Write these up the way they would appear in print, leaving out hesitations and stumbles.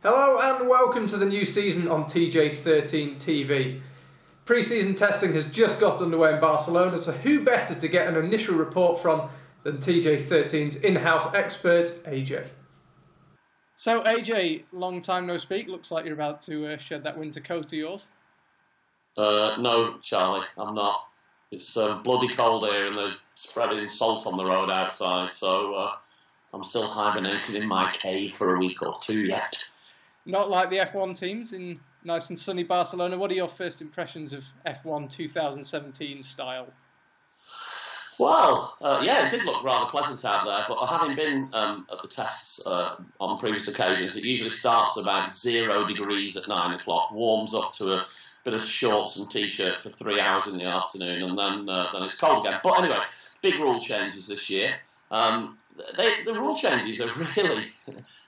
Hello and welcome to the new season on TJ13 TV. Pre-season testing has just got underway in Barcelona, so who better to get an initial report from than TJ13's in-house expert, AJ. So AJ, long time no speak. Looks like you're about to shed that winter coat of yours. No, Charlie, I'm not. It's bloody cold here and they're spreading salt on the road outside, so I'm still hibernating in my cave for a week or two yet. Not like the F1 teams in nice and sunny Barcelona. What are your first impressions of F1 2017 style? Well, yeah, it did look rather pleasant out there, but having been at the tests on previous occasions, it usually starts about 0 degrees at 9 o'clock, warms up to a bit of shorts and t-shirt for 3 hours in the afternoon, and then it's cold again. But anyway, big rule changes this year. The rule changes are really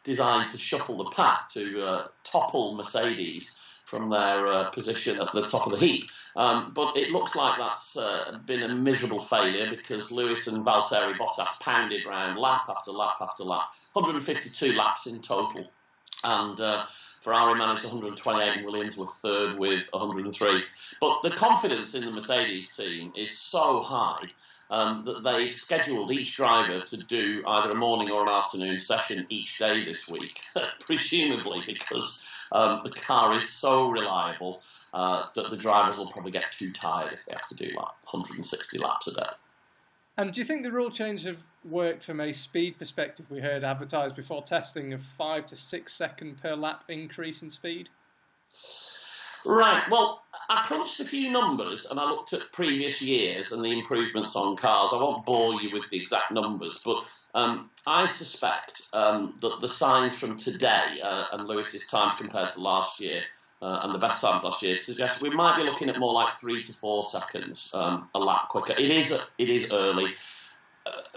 designed to shuffle the pack, to topple Mercedes from their position at the top of the heap. But it looks like that's been a miserable failure because Lewis and Valtteri Bottas pounded round lap after lap after lap, 152 laps in total. And Ferrari managed 128 and Williams were third with 103. But the confidence in the Mercedes team is so high that they scheduled each driver to do either a morning or an afternoon session each day this week, presumably because the car is so reliable that the drivers will probably get too tired if they have to do like 160 laps a day. And do you think the rule change have worked from a speed perspective? We heard advertised before testing of 5 to 6 second per lap increase in speed. Right, well, I crunched a few numbers and I looked at previous years and the improvements on cars. I won't bore you with the exact numbers, but I suspect that the signs from today and Lewis's times compared to last year and the best times last year suggest we might be looking at more like 3 to 4 seconds a lap quicker. It is early.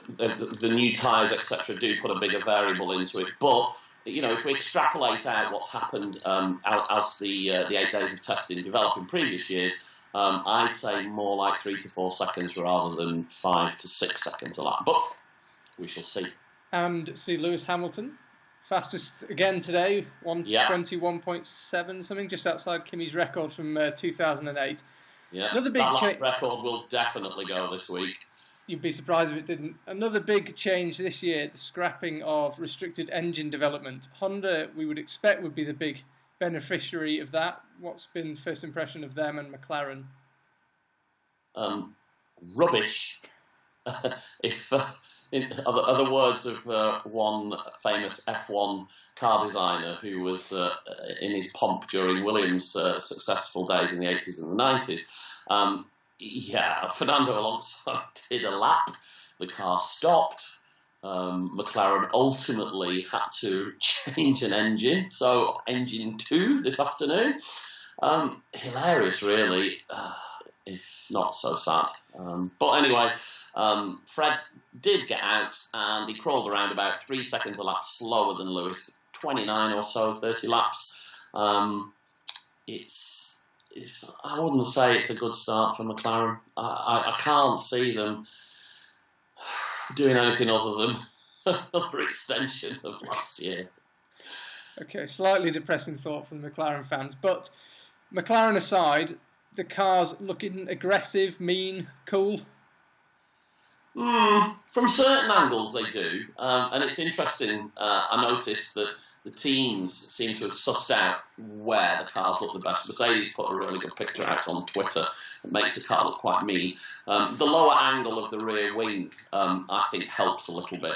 The new tyres, etc., do put a bigger variable into it, but you know, if we extrapolate out what's happened as the 8 days of testing develop in previous years, I'd say more like 3 to 4 seconds rather than 5 to 6 seconds a lap. But we shall see. And see Lewis Hamilton, fastest again today, 121.7 something, just outside Kimi's record from 2008. Yeah, another big record will definitely go this week. You'd be surprised if it didn't. Another big change this year, the scrapping of restricted engine development. Honda, we would expect, would be the big beneficiary of that. What's been first impression of them and McLaren? Rubbish. If in other words of one famous F1 car designer who was in his pomp during Williams' successful days in the 80s and the 90s, yeah, Fernando Alonso did a lap. The car stopped. McLaren ultimately had to change an engine, so engine 2 this afternoon. Hilarious, really, if not so sad. But anyway, Fred did get out, and he crawled around about 3 seconds a lap slower than Lewis, 29 or so, 30 laps. I wouldn't say it's a good start for McLaren. I can't see them doing anything other than another extension of last year. Okay, slightly depressing thought from the McLaren fans. But McLaren aside, the car's looking aggressive, mean, cool. From certain angles they do. And it's interesting, I noticed that the teams seem to have sussed out where the cars look the best. Mercedes put a really good picture out on Twitter. It makes the car look quite mean. The lower angle of the rear wing, I think, helps a little bit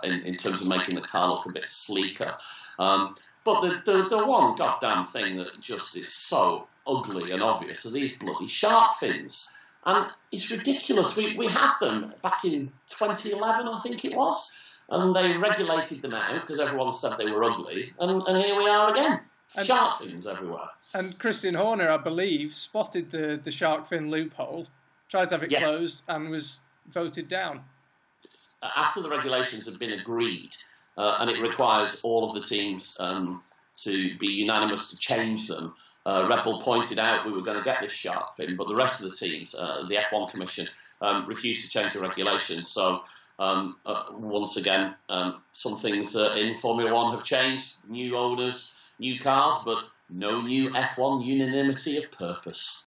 in terms of making the car look a bit sleeker. But the one goddamn thing that just is so ugly and obvious are these bloody shark fins. And it's ridiculous. We had them back in 2011, I think it was. And they regulated them out because everyone said they were ugly. And here we are again. Shark fins everywhere. And Christian Horner, I believe, spotted the shark fin loophole, tried to have it closed, and was voted down. After the regulations had been agreed, and it requires all of the teams to be unanimous to change them, Red Bull pointed out we were going to get this shark fin, but the rest of the teams, the F1 Commission, refused to change the regulations. So Once again, some things in Formula One have changed. New owners, new cars, but no new F1 unanimity of purpose.